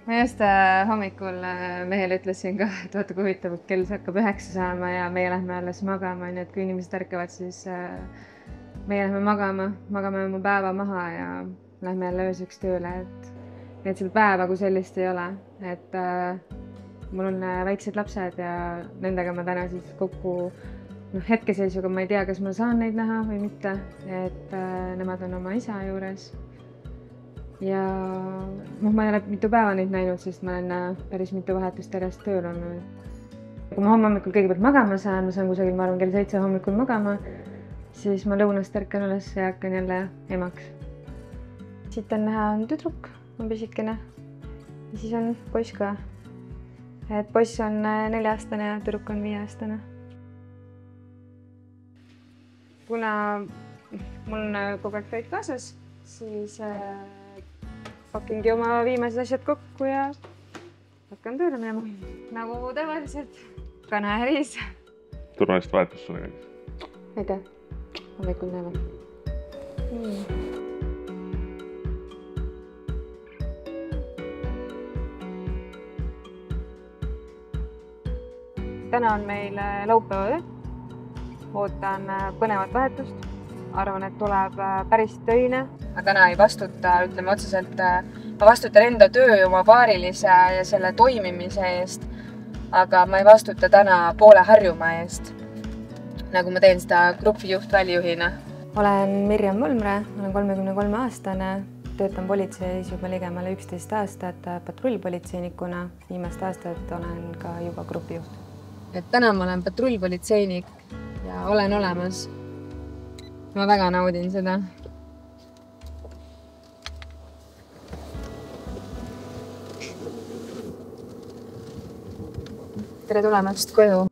Ma just hommikul mehele ütlesin ka, et vaata kui huvitav, et kell hakkab 9 saama ja meie lähme alles magama, nii et kui inimesed ärkavad, siis meie lähme magame oma päeva maha ja lähme jälle ööseks tööle, et seal päeva kui sellist ei ole, et mul on väiksed lapsed ja nendega ma täna siis kokku hetkeseisuga ma ei tea, kas ma saan neid näha või mitte, et nemad on oma isa juures. Ja ma ei ole mitu päeva neid näinud, sest ma olen päris mitu vahetust järjest tööl olnud. Kui ma hommikul kõigepealt magama saan, ma saan kusagil, ma arvan, kell 7 hommikul magama, siis ma lõunast ärkan üles ja hakkan jälle emaks. Siit on näha tüdruk, on pisikene ja siis on poiss ka. Et poiss on 4-aastane ja tüdruk on 5-aastane. Kuna mul on kogu aeg tööd kaasas, siis pakingi oma viimased asjad kokku ja hakkan tööle minema. Nagu tavaliselt. Kana ja riis. Turvalist vahetust sulle käis. Aitäh. Hommikul näeme. Täna on meil laupäeva öö. Ootan põnevat vahetust. Arvan, et tuleb päris töine. Ma täna ei vastuta, ütleme otseselt, ma vastutan enda töö oma paarilise ja selle toimimise eest, aga ma ei vastuta täna poole Harjumaa eest, nagu ma teen seda grupijuht välijuhina. Olen Mirjam Volmre, olen 33-aastane, töötan politseis juba ligemale 11 aastat patrullpolitseinikuna. Viimast aastat olen ka juba grupijuht. Et täna ma olen patrullpolitseinik ja olen olemas. Ma väga naudin seda. Tere tulemast koju.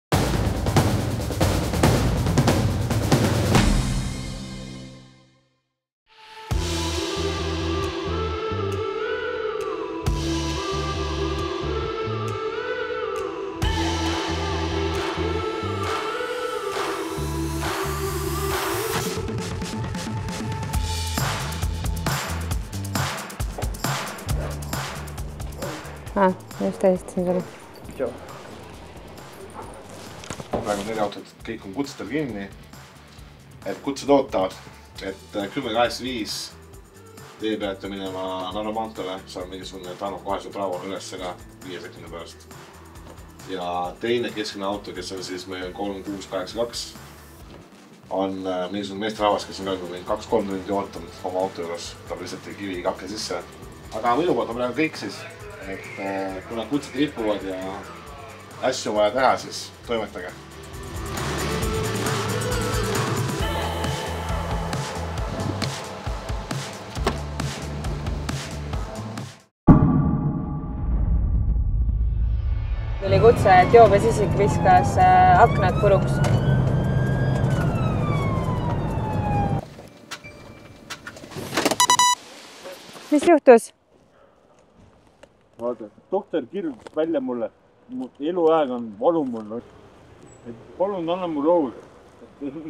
Just tähistasin sulle. Joo. Praegu 4 autot, kõik on kutsetel kinni, et kutsed ootavad, et 10.85 tee peate minema Narva maantele, seal mingisugune Tarmo kohe Bravo üles ka 5 sekundi pärast. Ja teine keskne auto, kes on siis meil 3682, on mingisugune meesterahvas, kes on ka 2-3 tundi ootanud oma auto juures, ta lihtsalt kivi kakke sisse. Aga minu poolt on praegu kõik siis, et kui nad kutsed ripuvad ja asju vaja teha, siis toimetage. Tuli kutse, et joobes isik viskas aknad puruks. Mis juhtus? Vaata, doktor kirjutas välja mulle, mu eluaeg on valu mul. Palun anna mul lood,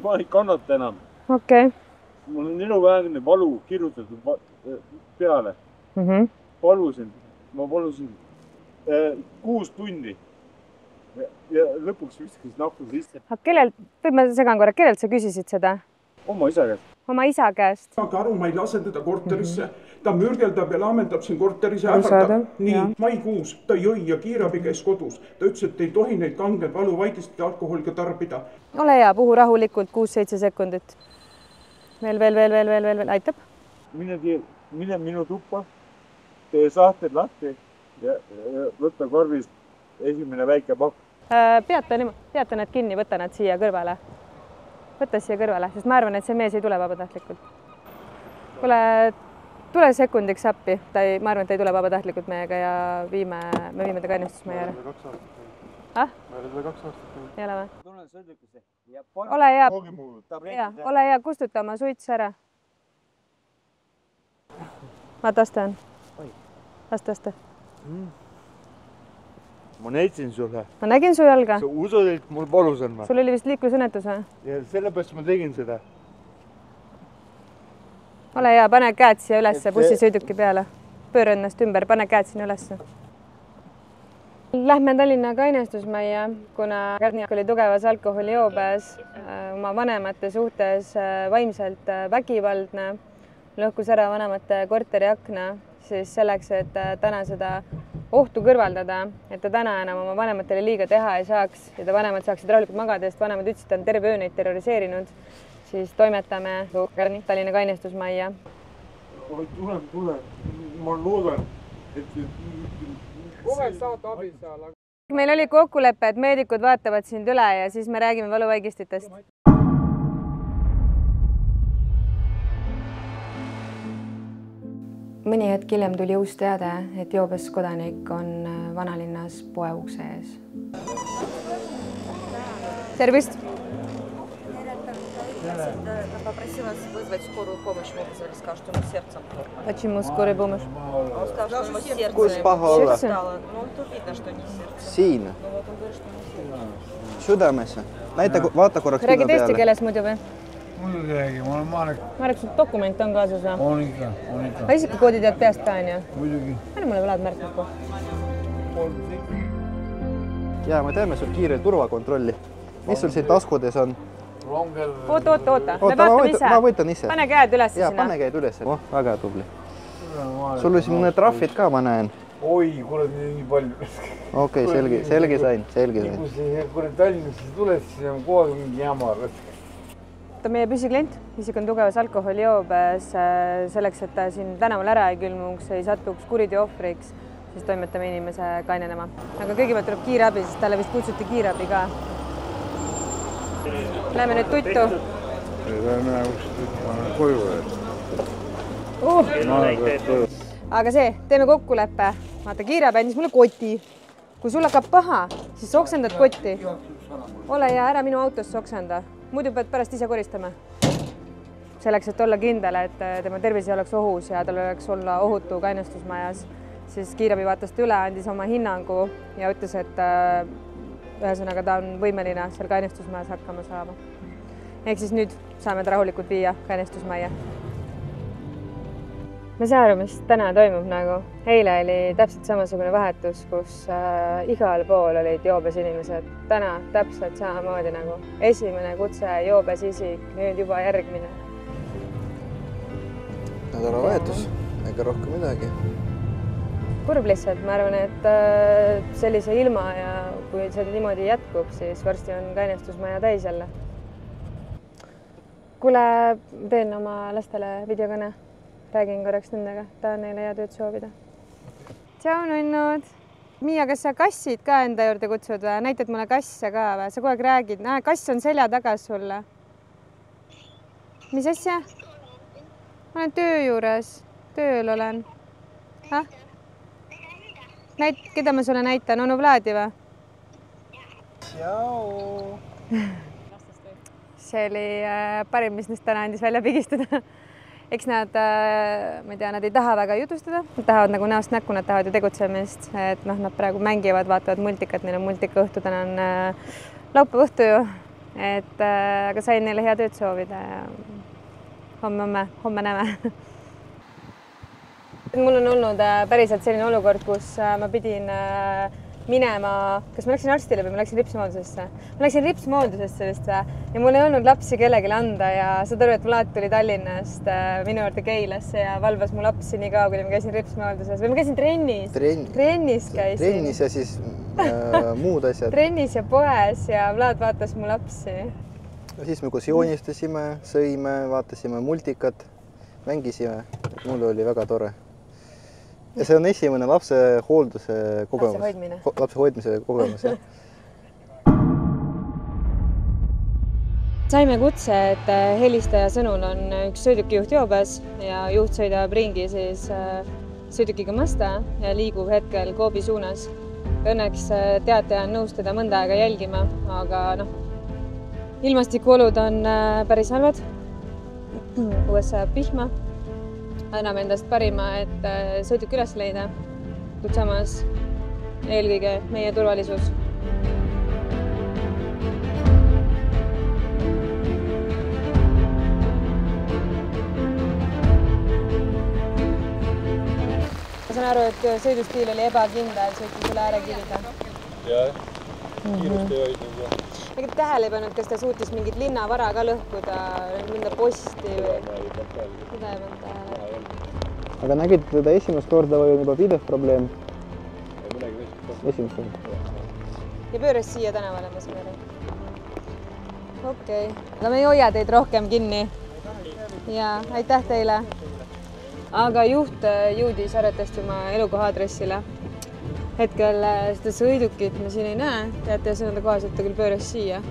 ma ei kannata enam. Okei. Mul on eluaegne valu kirjutatud peale. Ma palusin 6 tundi ja lõpuks viskasin nahku sisse. Ma segan korra, kellelt sa küsisid seda? Oma isa käest. Oma isa käest? Saage aru, ma ei lase teda korterisse. Ta mürgeldab ja laamendab siin korteris ja ähvardab. Nii, maikuus ta jõi ja kiirabi käis kodus. Ta ütles, et ei tohi neid kanged valuvaigisid ja alkoholiga tarbida. Ole hea, puhu rahulikult 6-7 sekundit. Veel. Aitab? Mine minu tuppa, tee sahted lahti ja võtta korvist esimene väike pakk. Peata nad kinni, võta nad siia kõrvale. Võta siia kõrvale, sest ma arvan, et see mees ei tule vabatahtlikult. Tule sekundiks appi. Ma arvan, et ta ei tule vabatahtlikult meiega ja me viime ta kannistusmaja ära. Ma ei ole seda 2 aastat. Ei ole või? Ole hea, kustuta oma suits ära. Vaata, aste on. Aste. Ma näitasin sulle. Ma nägin su jalga. Sa usud, et mul valus on ma. Sul oli vist liiklusõnnetus või? Ja sellepärast ma tegin seda. Ole hea, pane käed siia ülesse bussisõiduki peale. Pööra ennast ümber, pane käed sinna ülesse. Lähme Tallinna kainestusmajja, kuna Kärnik oli tugevas alkoholijoobes, oma vanemate suhtes vaimselt vägivaldne, lõhkus ära vanemate korteri akna, siis selleks, et täna seda ohtu kõrvaldada, et ta täna enam oma vanematele liiga teha ei saaks ja ta vanemad saaksid rahulikult magada, sest vanemad ütlesid, et ta on terve öö neid terroriseerinud, siis toimetame Tallinna kainestusmajja. Tule, ma loodan, et kohe saad abi seal. Meil oli kokkulepe, et meedikud vaatavad sind üle ja siis me räägime valuvaigistitest. Mõni hetk hiljem tuli uus teade, et joobes kodanik on vanalinnas poe ukse ees. Tervist! Попросила вызвать скорую помощь, мы вызвали, сказали, что ему сердцем плохо. Почему скорая помощь? Он сказал, что ему сердце Kus paha olla? стало. Ну, тут видно, что не сердце. Siin? Ну, вот он говорит, что не сердце. Südamesse? Näita, vaata korraks Räägid pinna eesti peale. keeles muidu või? Muidugi räägi, ma olen Marek. Marek, sul dokument on kaasas või? On ikka. Aga isikukoodi tead peast ka, on ju? Muidugi. Anna mulle võlad märkmiku. Jaa, me teeme sul kiire turvakontrolli. Mis sul siin taskudes on? Rongel. Oota. Me Oota, vaatame ise. ma võtan ise. Pane käed üles Jaa, sinna. pane käed üles. Oh, väga tubli. Sul siin mõned trahvid ka, ma näen. Oi, kurat, nii palju. Okei, selge sain. Kui see kurat Tallinnasse tuled, siis on kogu aeg mingi jamar. Ta on meie püsiklient, isik on tugevas alkoholijoobes, selleks, et ta siin tänaval ära ei külmuks, ei satuks kuriteo ohvriks, siis toimetame inimese kainenema. Aga kõigepealt tuleb kiirabi, sest talle vist kutsuti kiirabi ka. Läheme nüüd tuttu. Lähme koju. Aga see, teeme kokkuleppe. Vaata, kiirabi andis mulle koti. Kui sul hakkab paha, siis oksendad kotti. Ole ja ära minu autosse oksenda. Muidu pead pärast ise koristama. Selleks, et olla kindel, et tema tervis ei oleks ohus ja tal oleks olla ohutu kainestusmajas, siis kiirabi vaatas ta üle, andis oma hinnangu ja ütles, et ühesõnaga ta on võimeline seal kainestusmajas hakkama saama. Ehk siis nüüd saame ta rahulikult viia kainestusmajja. Ma saa aru, mis täna toimub nagu. Eile oli täpselt samasugune vahetus, kus igal pool olid joobes inimesed. Täna täpselt samamoodi nagu esimene kutse joobes isik, nüüd juba järgmine. Nädalavahetus, ega rohkem midagi. Kurb lihtsalt, ma arvan, et sellise ilma ja kui see niimoodi jätkub, siis varsti on kainestusmaja täis jälle. Kuule, teen oma lastele videokõne. Räägin korraks nendega, tahan neile hea tööd soovida. Tšau, nunnud! Miia, kas sa kassid ka enda juurde kutsud või? Näitad mulle kasse ka või? Sa kogu aeg räägid. Kass on selja tagas sulle. Mis asja? Ma olen töö juures. Tööl olen. Keda ma sulle näitan? Onu Vlaadi või? Tšau! See oli parim, mis neist täna andis välja pigistada. Eks nad, ma ei tea, nad ei taha väga jutustada. Nad tahavad nagu näost näkku, nad tahavad ju tegutsemist. Et nad praegu mängivad, vaatavad multikat, neil on multika õhtu, täna on laupäeva õhtu ju. Aga sain neile hea tööd soovida ja homme näeme. Mul on olnud päriselt selline olukord, kus ma pidin minema, kas ma läksin arstile või ma läksin ripsmooldusesse? Ma läksin ripsmooldusesse vist ja mul ei olnud lapsi kellelegi anda ja saad aru, et Vlad tuli Tallinnast minu juurde Keilasse ja valvas mu lapsi nii kaua, kuni ma käisin ripsmoolduses või ma käisin trennis. Trennis käisin. Trennis ja siis muud asjad. Trennis ja poes ja Vlad vaatas mu lapsi. Siis me koos joonistasime, sõime, vaatasime multikat, mängisime. Mul oli väga tore. Ja see on esimene lapse hoolduse kogemus. Lapse hoidmise kogemus, jah. Saime kutse, et helistaja sõnul on üks sõidukijuht joobes ja juht sõidab ringi siis sõidukiga Mazda ja liigub hetkel Coopi suunas. Õnneks teataja on nõus teda mõnda aega jälgima, aga ilmastikuolud on päris halvad. Õues sajab vihma. Anname endast parima, et sõiduk üles leida, kuid samas eelkõige meie turvalisus. Ma saan aru, et sõidustiil oli ebakindel, sõitis üle äärekivide. jah, kiirust ei hoidnud ja. ega te tähele ei pannud, kas ta suutis mingit linnavara ka lõhkuda, mõnda posti või? Seda ei pannud tähele. Aga nägite teda esimest korda või on juba pidev probleem? Esimest korda. Ja pööras siia tänavale, ma saan aru. Okei. Aga me ei hoia teid rohkem kinni. Ja aitäh teile. Aga juht jõudis arvatavasti oma elukoha aadressile. Hetkel seda sõidukit me siin ei näe. Teate, sõnade kohaselt ta küll pööras siia.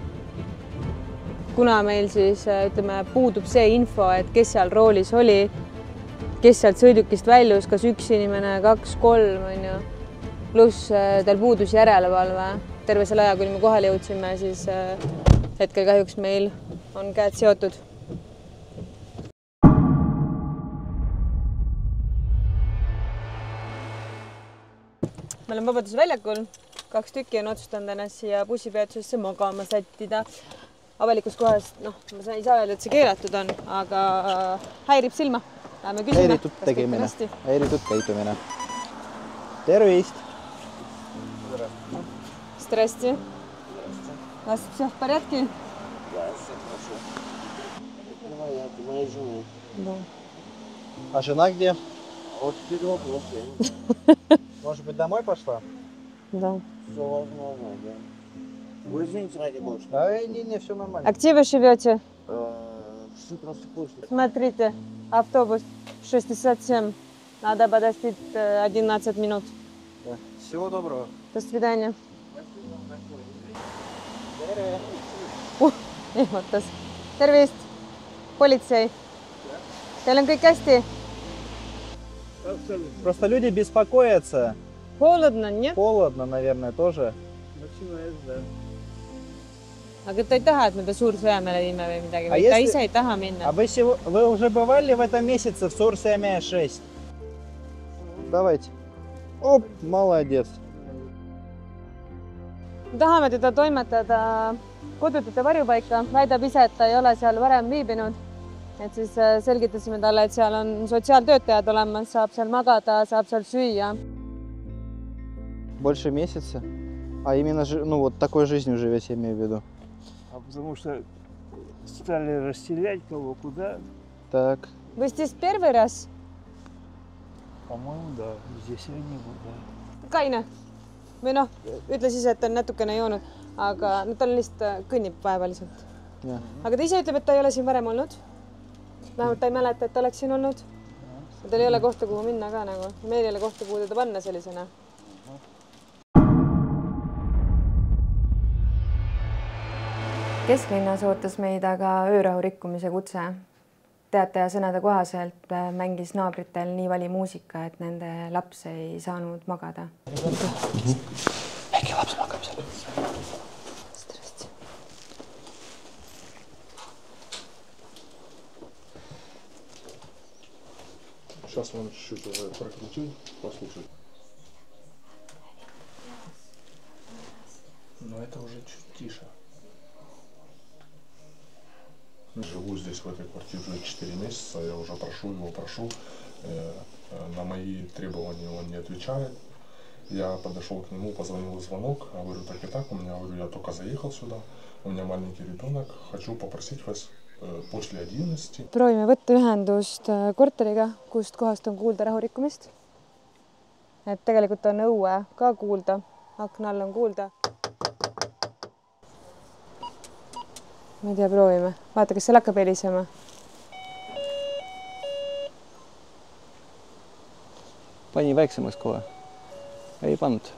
Kuna meil siis, ütleme, puudub see info, et kes seal roolis oli, kes sealt sõidukist väljus, kas üks inimene, 2, 3, on ju. Pluss tal puudus järelevalve. Terve selle aja, kuni me kohale jõudsime, siis hetkel kahjuks meil on käed seotud. Me oleme Vabaduse väljakul. 2 tükki on otsustanud ennast siia bussipeatusesse magama sättida. Avalikus kohas, noh, ma ei saa öelda, et see keelatud on, aga häirib silma. Läheme küsime. Häiritud tegemine, häiritud käitumine. Tervist! Здрасте. У вас все в порядке? Да, все хорошо. Моя жена. Да. А жена где? Вот теперь вопрос. Может быть, домой пошла? Да. Все возможно, да. Вы извините, ради бога. Не, все нормально. А где вы живете? Что просто после. Смотрите, автобус 67. Надо подождать 11 минут. Да. Всего доброго. До свидания. Ehmatas. Tervist, politsei. Teil on kõik hästi? Просто люди беспокоятся. Холодно, нет? Холодно, наверное, тоже. Aga ta ei taha, et me ta Suur-Sõjamäele viime või midagi. А Ta если- ise ei taha minna. А вы уже бывали в этом месяце в Суur-Sõjamäe 6? Давайте. Оп, молодец. Tahame teda toimetada kodutute varjupaika. Väidab ise, et ta ei ole seal varem viibinud. Et siis selgitasime talle, et seal on sotsiaaltöötajad olemas, saab seal magada, saab seal süüa. Больше месяца? А именно, ну, вот такой жизнью живете, я имею в виду. А потому что стали расселять кого куда. Так. Вы здесь первый раз? По-моему, да. Здесь я не был, да. Kaine. Või noh, ütles ise, et ta on natukene joonud, aga no, ta lihtsalt kõnnib vaevaliselt. Ja. Aga ta ise ütleb, et ta ei ole siin varem olnud. Vähemalt ta ei mäleta, et ta oleks siin olnud. Tal ei ole kohta, kuhu minna ka nagu. Meil ei ole kohta, kuhu teda panna sellisena. Kesklinnas ootas meid aga öörahu rikkumise kutse. Teataja sõnade kohaselt mängis naabritel nii vali muusika, et nende laps ei saanud magada. Väike laps magab seal. Здрасте. Сейчас вам чуть-чуть уже прокрутил, послушай. Но это уже чуть тише. Живу здесь, в этой квартире, уже 4 месяца. Я уже прошу его. На мои требования он не отвечает. Я подошел к нему, позвонил звонок. Я говорю, так и так, я только заехал сюда. У меня маленький ребенок. Хочу попросить вас после 11. Proovime võtta ühendust korteriga, kust kohast on kuulda rahurikkumist. Et tegelikult on õue ka kuulda. Akna all on kuulda. Ma ei tea, proovime. Vaata, kas seal hakkab helisema. Pani väiksemaks kohe. Ei pannud.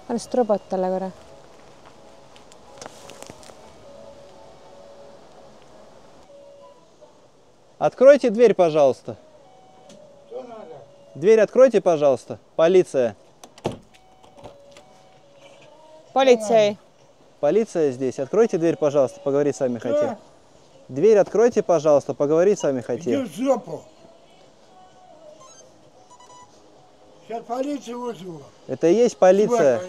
Anna just robot talle korra. Откройте дверь, пожалуйста. Дверь откройте, пожалуйста. Полиция. Politsei. Полиция здесь. Откройте дверь, пожалуйста, поговорить с вами хотим. Дверь откройте, пожалуйста, поговорить с вами хотим. Иди в жопу. Сейчас полицию вызову. Это и есть полиция.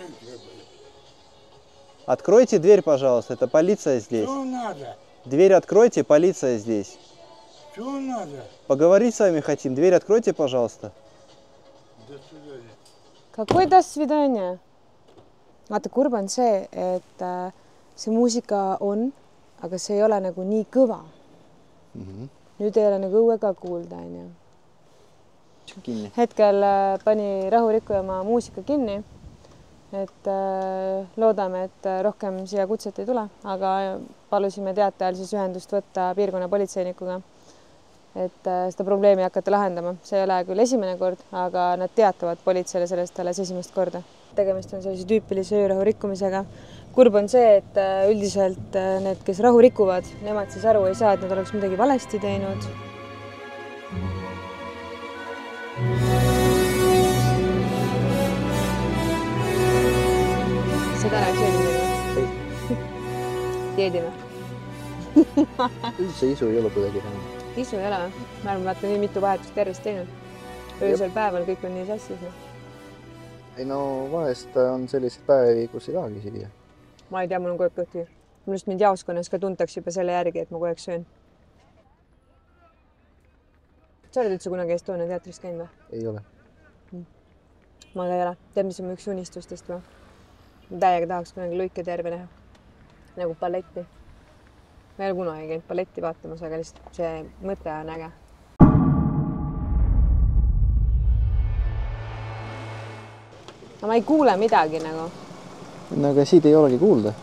Откройте дверь, пожалуйста. Это полиция здесь. Что надо? Дверь откройте, полиция здесь. Что надо? Поговорить с вами хотим. Дверь откройте, пожалуйста. До свидания. Какой до свидания? Vaata, kurb on see, et see muusika on, aga see ei ole nagu nii kõva. Nüüd ei ole nagu õue ka kuulda, on ju. Hetkel pani Rahurikkuja oma muusika kinni, et loodame, et rohkem siia kutset ei tule, aga palusime teatajal siis ühendust võtta piirkonna politseinikuga, et seda probleemi hakata lahendama. See ei ole küll esimene kord, aga nad teatavad politseile sellest alles esimest korda. Tegemist on sellise tüüpilise öörahu rikkumisega. Kurb on see, et üldiselt need, kes rahu rikuvad, nemad siis aru ei saa, et nad oleks midagi valesti teinud. Seda läheks öödime? Teedime? Üldse isu ei ole kuidagi täna. Isu ei ole? Ma arvan, vaata nii mitu vahetust tervist teinud. Öösel päeval kõik on nii sassis. Ei no vahest on sellised päevi, kus ei tahagi süüa. Ma ei tea, mul on kogu kõhti. Minust mind jaoskonnas ka tuntakse juba selle järgi, et ma kogu aeg söön. Sa oled üldse kunagi Estonia teatris käinud või? Ei ole. Ma ka ei ole. Tead, mis on mu üks unistustest või? Ma täiega tahaks kunagi Luike terve näha. Nagu balletti. Ma ei ole kunagi käinud balletti vaatamas, aga lihtsalt see mõte on äge. Ma ei kuule midagi nagu. No aga siit ei olegi kuulda.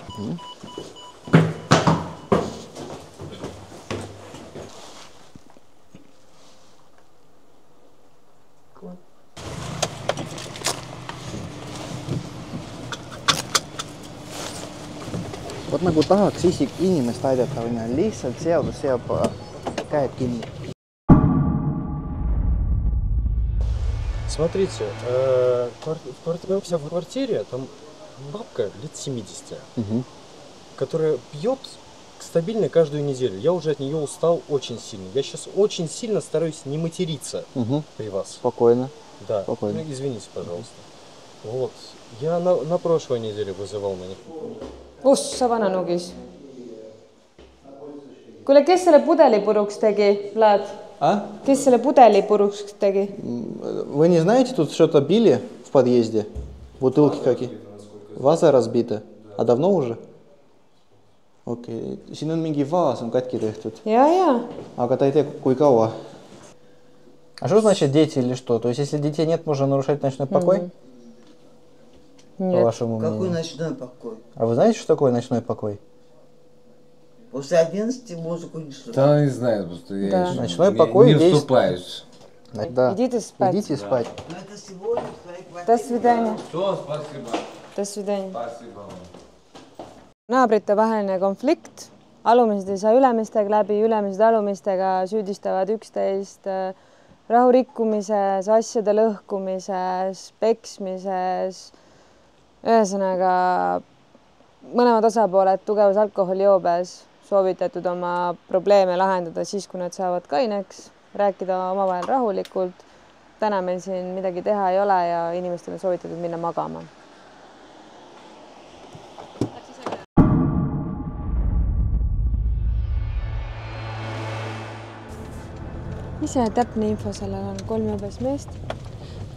Vot nagu tahaks inimest aidata või lihtsalt seadus seab käed kinni. Смотрите, в квартире там бабка лет 70, которая пьет стабильно каждую неделю. Я уже от нее устал очень сильно. Я сейчас очень сильно стараюсь не материться при вас. Спокойно. Да, спокойно. Ну, извините, пожалуйста. Вот. Я на прошлой неделе вызывал на них. Sa vana nugis. Kuule, kes selle pudeli puruks tegi, Vlad? Kes selle pudeli puruks tegi? Вы не знаете, тут что-то били в подъезде? Бутылки какие? Ваза разбита. А давно уже? Okei. Siin on mingi vaas on katki tehtud. Ja. Aga ta ei tea, kui kaua. А что значит дети или что? То есть, если детей нет, можно нарушать ночной покой? Нет. По вашему мнению. Какой ночной покой? А вы знаете, что такое ночной покой? После 11 музыку не слушаю. Да, не знаю, просто я ночной покой не вступаюсь. Да. Идите спать. Идите спать. Но это сегодня в своей квартире. До свидания. Все, спасибо. До свидания. Спасибо. Naabrite vaheline konflikt. Alumised ei saa ülemistega läbi, ülemised alumistega süüdistavad üksteist rahu rikkumises, asjade lõhkumises, peksmises. Ühesõnaga, mõlemad osapooled tugevas alkoholijoobes soovitatud oma probleeme lahendada siis, kui nad saavad kaineks, rääkida omavahel rahulikult. Täna meil siin midagi teha ei ole ja inimestel on soovitatud minna magama. Ise täpne info sellel on 3 jõbes meest.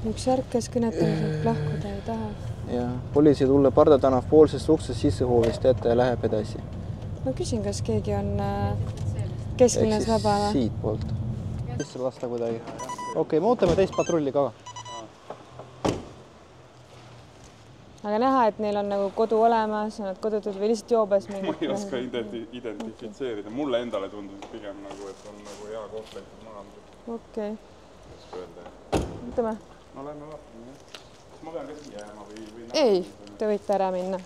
Üks järg, kes kõnetamiselt lahkuda ei taha. Ja politsei tulle Parda tänav poolsest uksest sissehoovist ette ja läheb edasi. Ma küsin, kas keegi on kesklinnas vaba või? Siit poolt. Sisse lasta kuidagi. Okei, me ootame teist patrulli ka. Aga näha, et neil on nagu kodu olemas, nad kodutud või lihtsalt joobes. Ma ei oska identifitseerida. Mulle endale tundus pigem nagu, et on nagu hea koht läinud maha. Okei. Võtame. No lähme vaatame. Ma pean ka siia jääma või... Ei, te võite ära minna.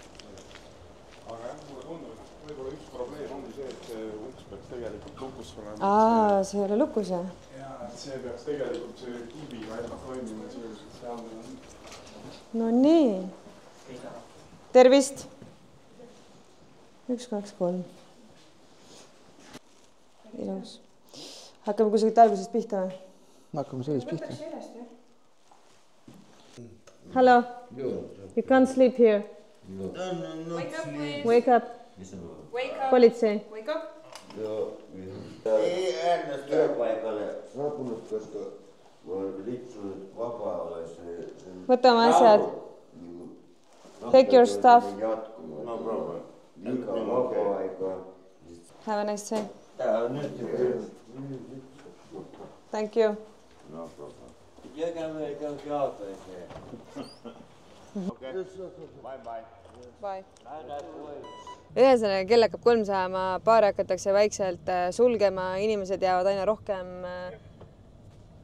Aga jah, mulle tundub, et võib-olla üks probleem ongi see, et see uks peaks tegelikult lukus olema. See ei ole lukus, jah? Jaa, et see peaks tegelikult see kibiga ennast toimima selliselt seal. No nii. Tervist! 1, 2, 3. Ilus. Hakkame kusagilt algusest pihta või? Hakkame sellist pihta. Hello. You can't sleep here. No, Wake up, please. Wake up. Wake up. Politsei. Wake up. Ei äännäs työpaikalle saapunut, koska Võta oma asjad. Take your stuff. Have a nice day. Thank you. Bye. Ühesõnaga, kell hakkab 3 saama, baare hakatakse vaikselt sulgema, inimesed jäävad aina rohkem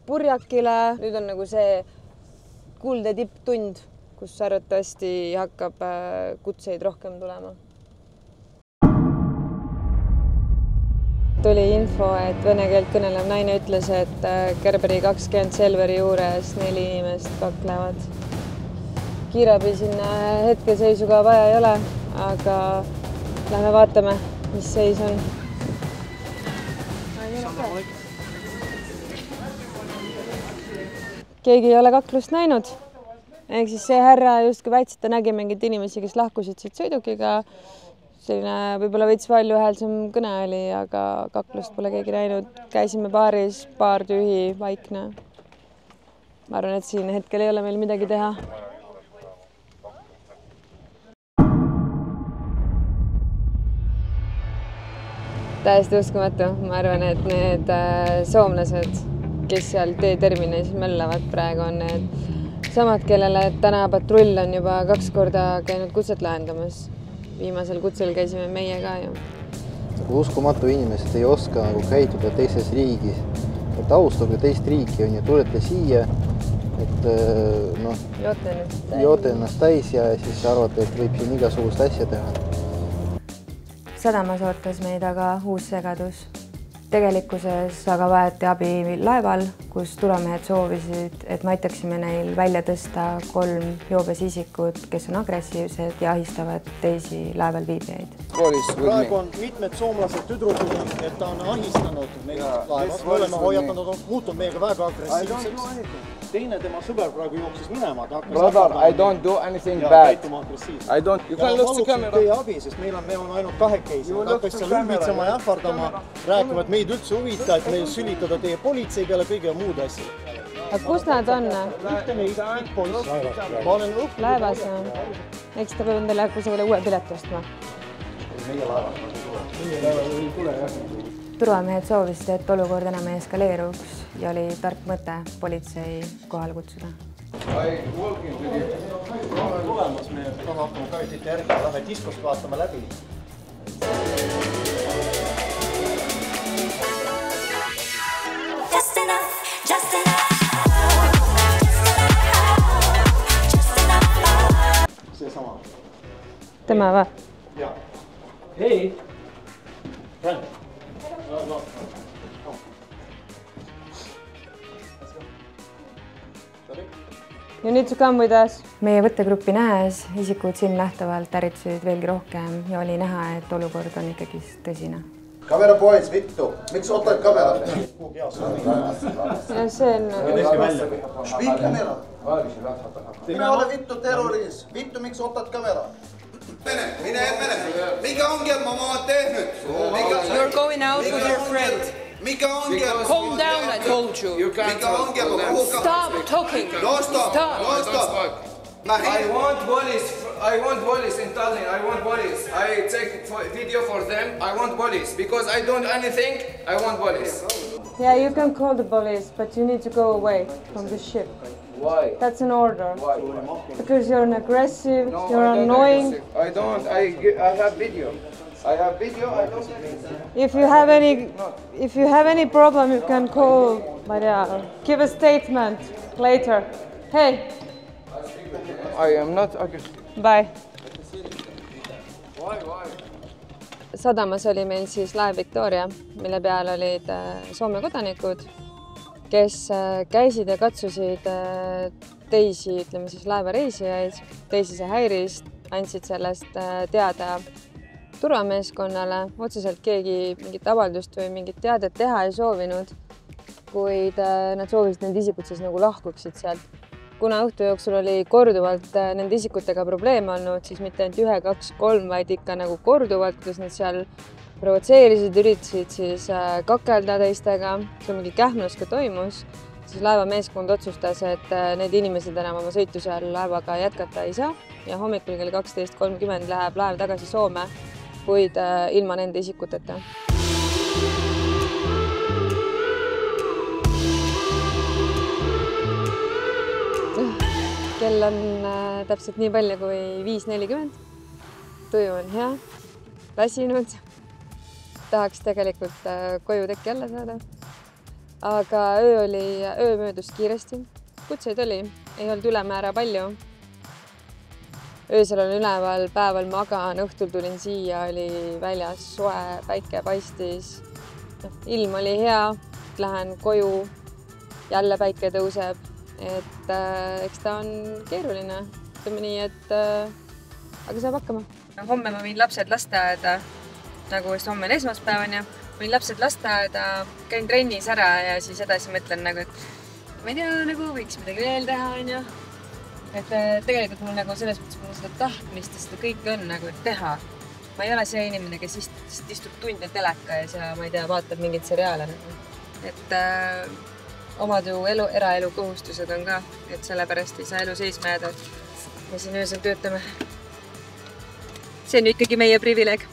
purjakile. Nüüd on nagu see kuldne tipptund, kus arvatavasti hakkab kutseid rohkem tulema. Tuli info, et vene keelt kõnelev naine ütles, et Gerberi 20 Selveri juures 4 inimest kaklevad. Kiirabi sinna hetkeseisuga vaja ei ole, aga lähme vaatame, mis seis on. Keegi ei ole kaklust näinud. Ehk siis see härra justkui väitis, et ta nägi mingid inimesi, kes lahkusid siit sõidukiga. Selline võib-olla veits palju häälsem kõne oli, aga kaklust pole keegi näinud. Käisime baaris, baar tühi, vaikne. Ma arvan, et siin hetkel ei ole meil midagi teha. Täiesti uskumatu. Ma arvan, et need soomlased, kes seal teeterminis möllavad praegu, on need samad, kellele täna patrull on juba 2 korda käinud kutset lahendamas. Viimasel kutsel käisime meie ka ju. Uskumatu inimesed ei oska käituda teises riigis. Et austage teist riiki on ja tulete siia, et joote ennast täis ja siis arvate, et võib siin igasugust asja teha. Sadamas ootas meid aga uus segadus. Tegelikkuses aga vajati abi laeval, kus turamehed soovisid, et me aitaksime neil välja tõsta 3 joobes isikut, kes on agressiivsed ja ahistavad teisi laeval viibijaid. Praegu on mitmed soomlased tüdrukud, et ta on ahistanud meid laevas. Me oleme hoiatanud, muutunud meiega väga agressiivseks. Teine tema sõber praegu jooksis minema. Brother, I don't do anything bad. I don't. You can look to camera. Teie abi, sest me on ainult kahekesi. Hakkas seal ülbitsema ja ähvardama, rääkima, et meid üldse huvita, et meil sülitada teie politsei peale kõige muud asja. Aga kus nad on? Mitte neid poiss. Ma olen õhku. Laevas. Eks ta peab endale kusagile uue pileti ostma. Meie laevas ei tule, jah. Turvamehed soovisid, et olukord enam ei eskaleeruks ja oli tark mõte politsei kohale kutsuda. Tulemas me hakkame kajutite järgi, lähe diskost vaatame läbi. See sama. Tema või? Jaa. Hei! Ränn! You need to come with us. Meie võttegruppi nähes isikud silmnähtavalt ärritusid veelgi rohkem ja oli näha, et olukord on ikkagi tõsine. Kamera pois, vittu. Miks otat kamerat? Ja see on... Spiikkamera. Minä olen vittu terroris. Vittu, miks otat kamera? Mine. Mikä ongelma mä oon tehnyt? You're going out with your friend. Mikä ongelma? Calm down, I told you. Mikä ongelma? Stop talking. No stop. I want police in Tallinn. I want police. I take video for them. I want police because I don't do anything. I want police. Yeah, you can call the police, but you need to go away from the ship. Why? That's an order. Why? Because you're an aggressive, No, you're annoying. I don't. I have video. I have video. I don't. If you have any problem, you can call Maria. Give a statement later. Hey. I am not aggressive. Bye. Why? Sadamas oli meil siis laev Victoria, mille peal olid Soome kodanikud, kes käisid ja katsusid teisi, ütleme siis laevareisijaid, teisi see häiris, andsid sellest teada turvameeskonnale. Otseselt keegi mingit avaldust või mingit teadet teha ei soovinud, kuid nad soovisid need isikud siis nagu lahkuksid sealt. Kuna õhtu jooksul oli korduvalt nende isikutega probleeme olnud, siis mitte ainult 1, 2, 3, vaid ikka nagu korduvalt, kuidas nad seal provotseerisid, üritasid siis kakelda teistega, see mingi kähmlus ka toimus, siis laevameeskond otsustas, et need inimesed enam oma sõitu seal laevaga jätkata ei saa ja hommikul kell 12:30 läheb laev tagasi Soome, kuid ilma nende isikuteta. Kell on täpselt nii palju kui 5:40. Tuju on hea, väsinud. Tahaks tegelikult koju teki alla saada. Aga öö möödus kiiresti. Kutseid oli, ei olnud ülemäära palju. Öösel on üleval, päeval magan, õhtul tulin siia, oli väljas soe, päike paistis. Ilm oli hea, lähen koju, jälle päike tõuseb. Et eks ta on keeruline, ütleme nii, et aga saab hakkama. Homme ma võin lapsed lasteaeda, nagu homme on esmaspäev on ja võin lapsed lasteaeda, käin trennis ära ja siis edasi mõtlen nagu, et ma ei tea, nagu võiks midagi veel teha on ja. Et tegelikult mul nagu selles mõttes mul seda tahtmist ja seda kõike on nagu teha. Ma ei ole see inimene, kes istub tunde teleka ja siis ma ei tea, vaatab mingeid seriaale nagu. Et omad ju eraelu kohustused on ka, et sellepärast ei saa elu seisma jääda. Me siin öösel töötame. See on ju ikkagi meie privileeg.